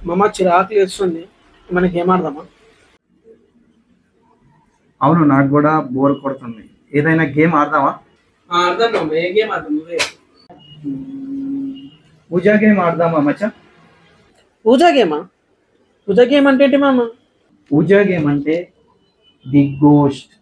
మామ చిరాకులు వేస్తుంది. మనకి ఏం ఆడదామా? అవును, నాకు కూడా బోర్ కొడుతుంది. ఏదైనా గేమ్ ఆడదామా? ఆడదాం మామ. ఏ గేమ్ ఆడదాం నువ్వే? పూజా గేమ్ ఆడదామా మచ్చా? పూజా గేమా? పూజా గేమ్ అంటే ఏంటి మామ? పూజా గేమ్ అంటే ది గోస్ట్.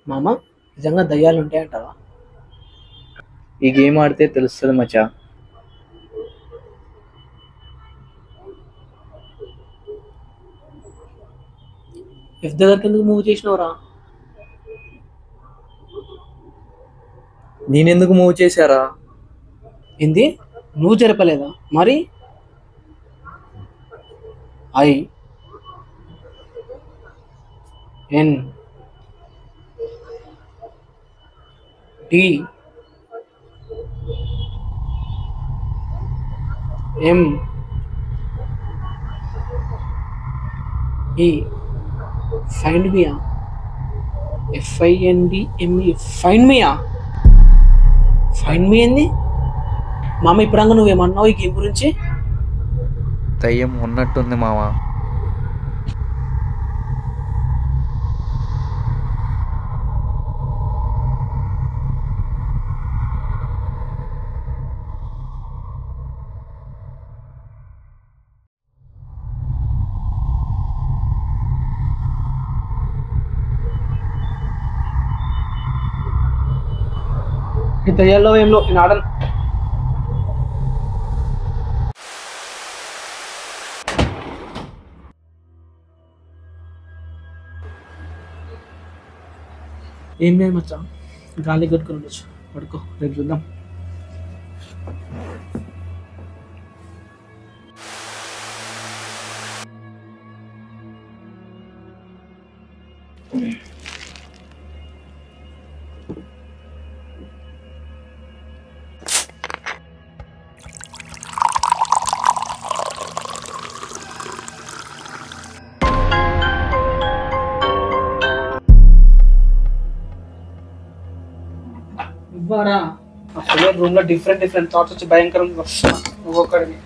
మామ నిజంగా దయ్యాలు ఉంటాయంటావా? ఈ గేమ్ ఆడితే తెలుస్తుంది మచ్చా. ఎఫ్ దగ్గరికి ఎందుకు మూవ్ చేసినవరా? నేనెందుకు మూవ్ చేశారా? ఏంది? నువ్వు జరపలేదా? మరి ఐ ఎన్ డి ఎం ఈ ఫైండ్ మియా? FINDME ఫైండ్ మియా? ఫైండ్ మీ ఏంది మామ? ఇప్పుడంగా నువ్వేమన్నావు ఈ గేమ్ గురించి? దయ్యం ఉన్నట్టుంది మావా. ఈ దయ్యాల్లో ఏంలో నేను ఆడను. ఏం లేదు మచ్చా, గాలి కొట్టుకుని ఉండొచ్చు. పడుకో, రేపు చూద్దాం. ఇవ్వరా అసలే రూమ్ లో డిఫరెంట్ థాట్స్ వచ్చి భయంకరంగా వస్తున్నా ఒక్కొక్కడిని.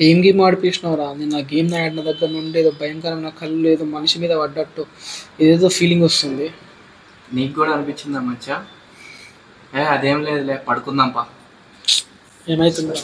ఏం గేమ్ ఆడిపించినవరా? నేను ఆ గేమ్ ఆడిన దగ్గర నుండి ఏదో భయంకరమైన కళ్ళు ఏదో మనిషి మీద పడ్డట్టు ఏదేదో ఫీలింగ్ వస్తుంది. నీకు కూడా అనిపించిందా మచ్చా? అదేం లేదులే, పడుకుందాంపా. ఏమైతుందా?